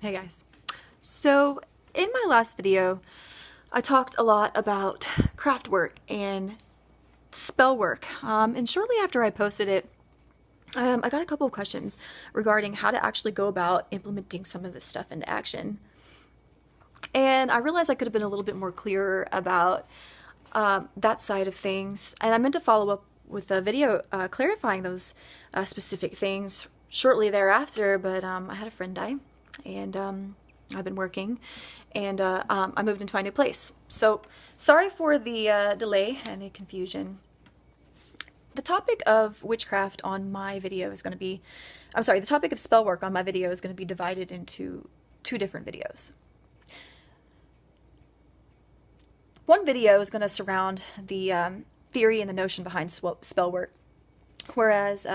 Hey guys. So in my last video, I talked a lot about craft work and spell work. And shortly after I posted it, I got a couple of questions regarding how to actually go about implementing some of this stuff into action. And I realized I could have been a little bit more clearer about that side of things. And I meant to follow up with a video clarifying those specific things shortly thereafter, but I had a friend die, and I've been working, and I moved into my new place. So sorry for the delay and the confusion. The topic of witchcraft on my video is going to be, the topic of spell work on my video is going to be divided into two different videos. One video is going to surround the theory and the notion behind spell work, whereas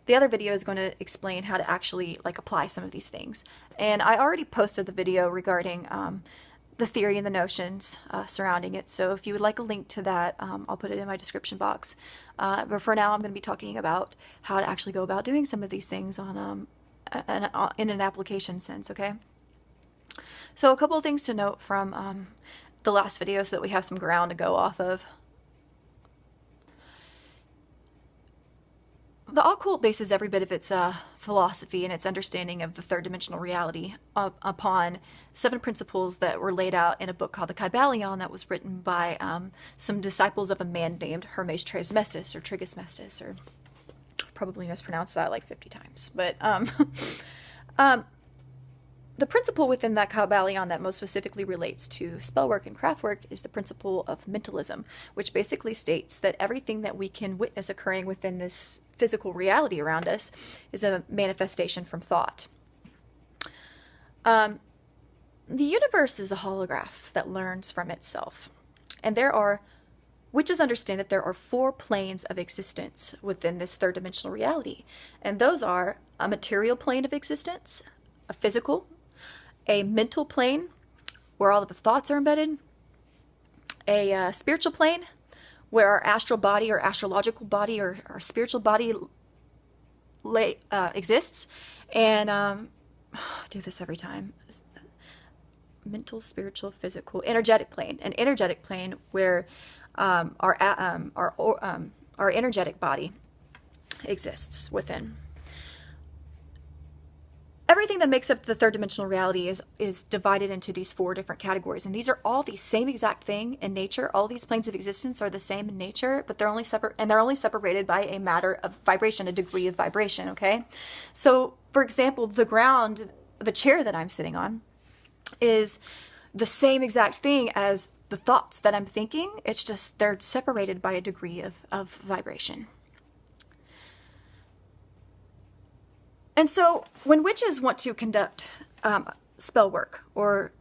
the other video is going to explain how to actually apply some of these things. And I already posted the video regarding the theory and the notions surrounding it, so if you would like a link to that, I'll put it in my description box. But for now, I'm going to be talking about how to actually go about doing some of these things on in an application sense, okay? So a couple of things to note from the last video so that we have some ground to go off of. The occult bases every bit of its philosophy and its understanding of the third dimensional reality upon 7 principles that were laid out in a book called the Kybalion that was written by some disciples of a man named Hermes Trismegistus, or Trismegistus, or probably mispronounced that like 50 times. But the principle within that Kybalion that most specifically relates to spellwork and craftwork is the principle of mentalism, which basically states that everything that we can witness occurring within this physical reality around us is a manifestation from thought. The universe is a holograph that learns from itself. And witches understand that there are 4 planes of existence within this third dimensional reality. And those are a material plane of existence, a physical, a mental plane where all of the thoughts are embedded, a spiritual plane where our astral body or astrological body or our spiritual body exists, and I do this every time. Mental, spiritual, physical, energetic plane. An energetic plane where our energetic body exists within. Everything that makes up the third dimensional reality is divided into these 4 different categories, and these are all the same exact thing in nature. All these planes of existence are the same in nature, but they're only separated by a matter of vibration, a degree of vibration, okay? So, for example, the ground, the chair that I'm sitting on, is the same exact thing as the thoughts that I'm thinking. It's just they're separated by a degree of vibration. And so when witches want to conduct spell work or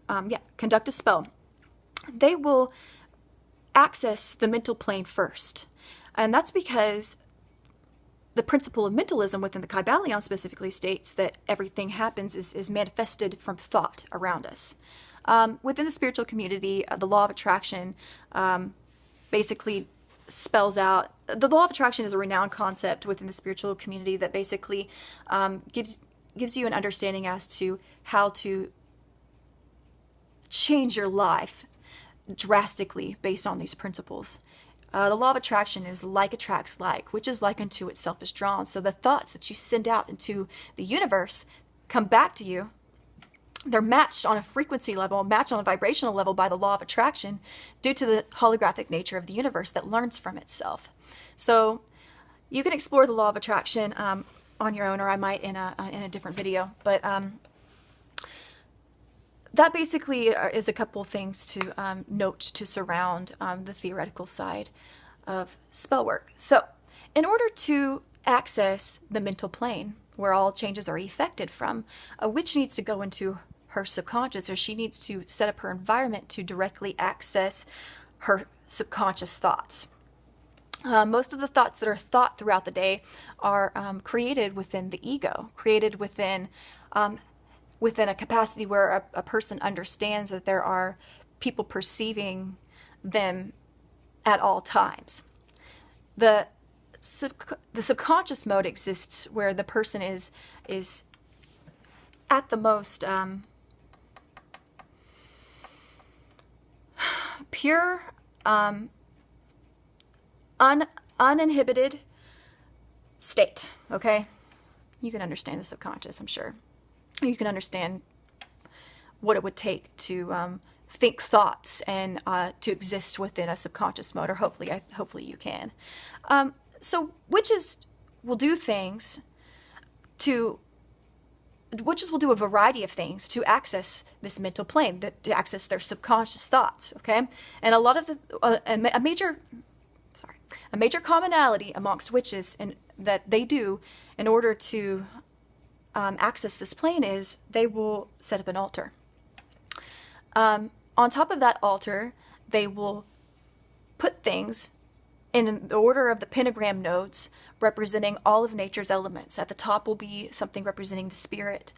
conduct a spell, they will access the mental plane first. And that's because the principle of mentalism within the Kybalion specifically states that everything happens is manifested from thought around us. Within the spiritual community, the law of attraction basically spells out. The law of attraction is a renowned concept within the spiritual community that basically gives you an understanding as to how to change your life drastically based on these principles. The law of attraction is like attracts like, which is like unto itself is drawn. So the thoughts that you send out into the universe come back to you. They're matched on a frequency level, matched on a vibrational level by the law of attraction due to the holographic nature of the universe that learns from itself. So you can explore the law of attraction on your own, or I might in a different video. But that basically is a couple things to note to surround the theoretical side of spell work. So in order to access the mental plane, where all changes are effected from, a witch needs to go into her subconscious, or she needs to set up her environment to directly access her subconscious thoughts. Most of the thoughts that are thought throughout the day are created within the ego, created within a capacity where a person understands that there are people perceiving them at all times. The subconscious mode exists where the person is at the most pure, uninhibited state, okay? You can understand the subconscious, I'm sure. You can understand what it would take to think thoughts and to exist within a subconscious mode, or hopefully you can. So witches will do a variety of things to access this mental plane, to access their subconscious thoughts, okay? And a lot of a major commonality amongst witches that they do in order to access this plane is they will set up an altar. On top of that altar, they will put things in the order of the pentagram notes representing all of nature's elements. At the top will be something representing the spirit,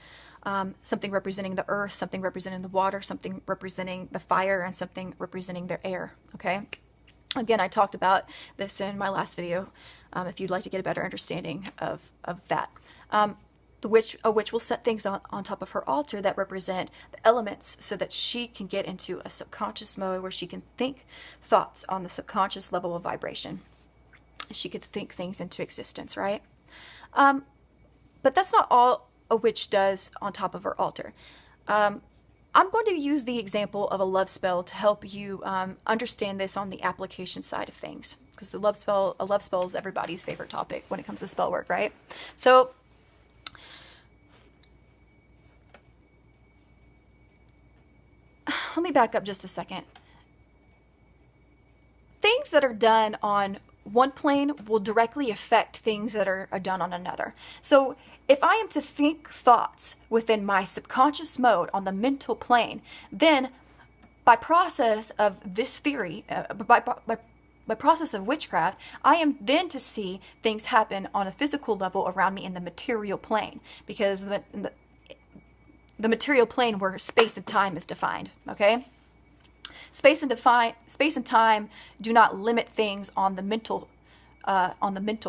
something representing the earth, something representing the water, something representing the fire, and something representing the air, okay? Again, I talked about this in my last video, if you'd like to get a better understanding of that. A witch will set things on top of her altar that represent the elements so that she can get into a subconscious mode where she can think thoughts on the subconscious level of vibration. She could think things into existence, right? But that's not all a witch does on top of her altar. I'm going to use the example of a love spell to help you understand this on the application side of things, because a love spell is everybody's favorite topic when it comes to spell work, right? So let me back up just a second. Things that are done on one plane will directly affect things that are done on another. So if I am to think thoughts within my subconscious mode on the mental plane, then by process of this theory, by process of witchcraft, I am then to see things happen on a physical level around me in the material plane, because the material plane where space and time is defined, okay? Space and time do not limit things on the mental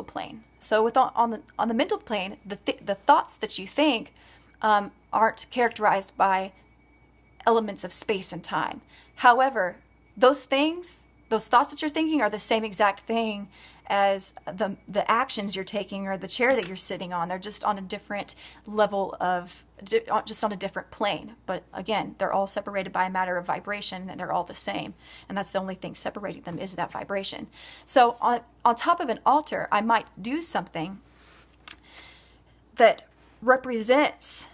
plane. So on the mental plane, the thoughts that you think aren't characterized by elements of space and time. However, those thoughts that you're thinking are the same exact thing as the actions you're taking or the chair that you're sitting on. They're just on a different level of, just on a different plane. But again, they're all separated by a matter of vibration, and they're all the same. And that's the only thing separating them, is that vibration. So on top of an altar, I might do something that represents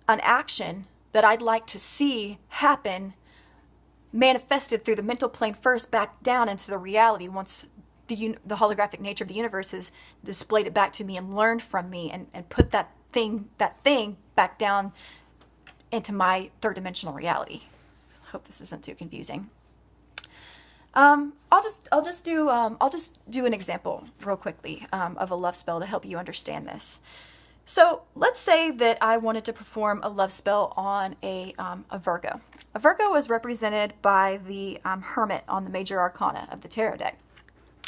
an action that I'd like to see happen, manifested through the mental plane first, back down into the reality once the holographic nature of the universe has displayed it back to me and learned from me and put that thing back down into my third dimensional reality. I hope this isn't too confusing. I'll just do an example real quickly of a love spell to help you understand this. So let's say that I wanted to perform a love spell on a Virgo. A Virgo is represented by the Hermit on the Major Arcana of the Tarot deck.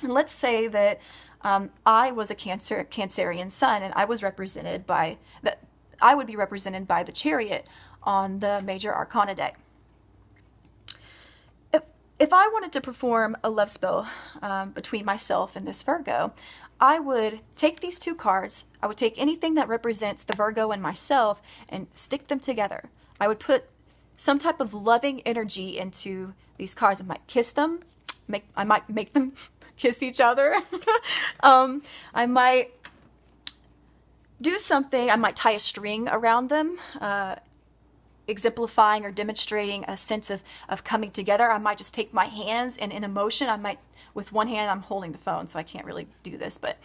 And let's say that I was a Cancerian sun, and I would be represented by the Chariot on the Major Arcana deck. If I wanted to perform a love spell between myself and this Virgo, I would take these two cards, I would take anything that represents the Virgo and myself and stick them together. I would put some type of loving energy into these cards. I might kiss them, I might make them kiss each other. I might do something, I might tie a string around them, exemplifying or demonstrating a sense of coming together. I might just take my hands and in emotion, with one hand, I'm holding the phone, so I can't really do this, but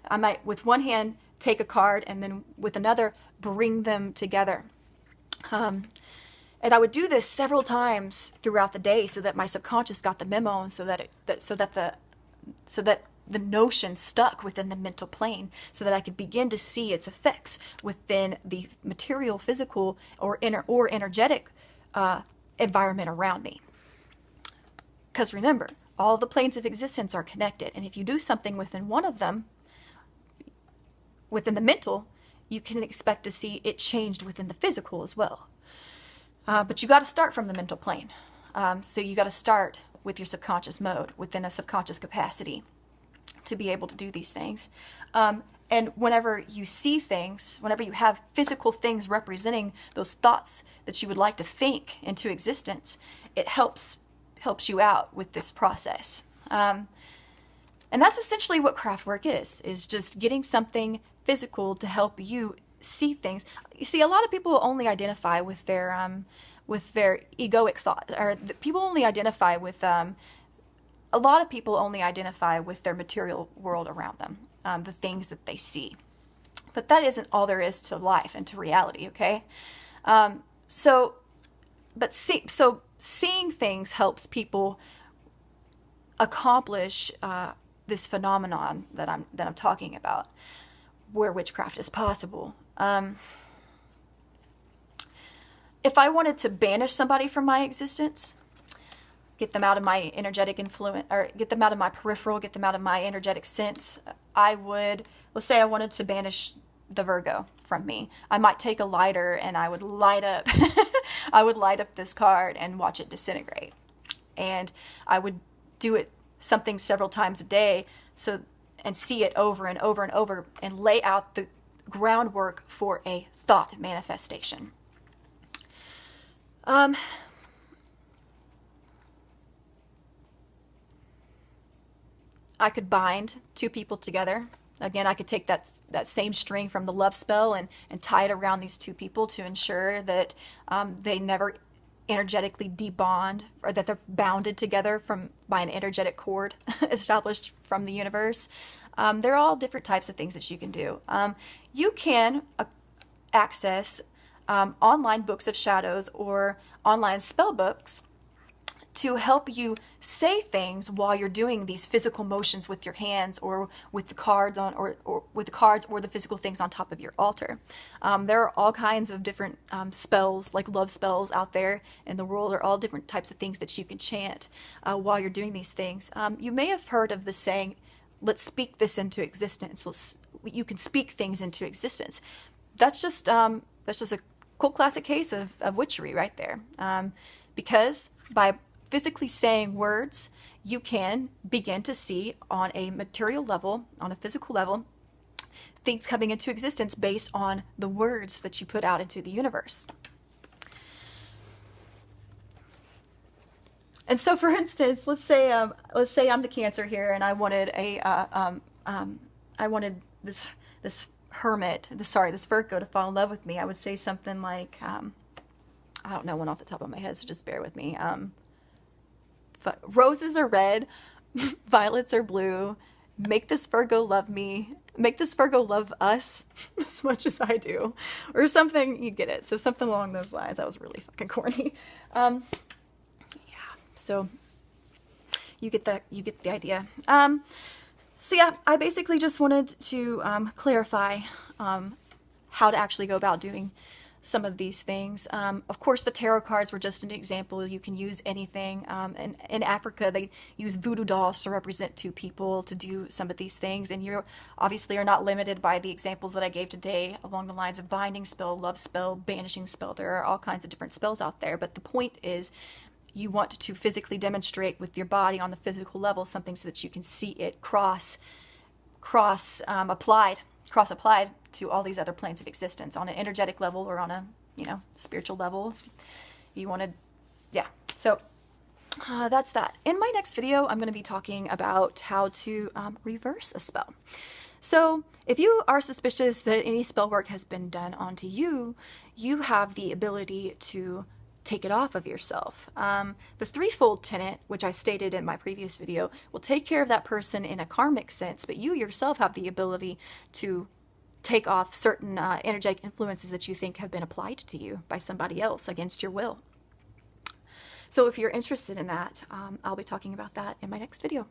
I might, with one hand, take a card, and then with another, bring them together. And I would do this several times throughout the day so that my subconscious got the memo, and so that the notion stuck within the mental plane, so that I could begin to see its effects within the material, physical, or energetic environment around me. Because remember, all the planes of existence are connected, and if you do something within one of them, within the mental, you can expect to see it changed within the physical as well. But you got to start from the mental plane. So you got to start with your subconscious mode, within a subconscious capacity, to be able to do these things. And whenever you see things, whenever you have physical things representing those thoughts that you would like to think into existence, it helps you out with this process. And that's essentially what craft work is just getting something physical to help you see things. You see, a lot of people only identify with their egoic thought, or people only identify with a lot of people only identify with their material world around them, the things that they see. But that isn't all there is to life and to reality, okay? So seeing things helps people accomplish this phenomenon that I'm talking about, where witchcraft is possible. If I wanted to banish somebody from my existence, get them out of my energetic influence, or get them out of my peripheral, get them out of my energetic sense, let's say I wanted to banish the Virgo from me. I might take a lighter and I would light up, I would light up this card and watch it disintegrate. And I would do it something several times a day, and see it over and over and over, and lay out the groundwork for a thought manifestation. I could bind two people together. Again, I could take that same string from the love spell and tie it around these two people to ensure that they never energetically debond, or that they're bounded together by an energetic cord established from the universe. There are all different types of things that you can do. You can access online books of shadows or online spell books to help you say things while you're doing these physical motions with your hands, or with the cards or with the cards or the physical things on top of your altar. There are all kinds of different spells, like love spells, out there in the world. There are all different types of things that you can chant while you're doing these things. You may have heard of the saying, "Let's speak this into existence." You can speak things into existence. That's just a cool classic case of witchery right there. Because by physically saying words, you can begin to see on a material level, on a physical level, things coming into existence based on the words that you put out into the universe. And so, for instance, let's say I'm the Cancer here, and I wanted this Virgo to fall in love with me. I would say something like, I don't know one off the top of my head, so just bear with me. Roses are red, violets are blue. Make this Virgo love me. Make this Virgo love us as much as I do, or something. You get it. So something along those lines. That was really fucking corny. Yeah. So you get the idea. So yeah, I basically just wanted to clarify how to actually go about doing some of these things. Of course, the tarot cards were just an example. You can use anything. In Africa, they use voodoo dolls to represent two people to do some of these things. And you obviously are not limited by the examples that I gave today along the lines of binding spell, love spell, banishing spell. There are all kinds of different spells out there. But the point is, you want to physically demonstrate with your body on the physical level something so that you can see it cross applied to all these other planes of existence on an energetic level, or on a spiritual level. You want to, yeah. So that's that. In my next video, I'm going to be talking about how to reverse a spell. So if you are suspicious that any spell work has been done onto you, you have the ability to take it off of yourself. The threefold tenet, which I stated in my previous video, will take care of that person in a karmic sense, but you yourself have the ability to take off certain energetic influences that you think have been applied to you by somebody else against your will. So if you're interested in that, I'll be talking about that in my next video.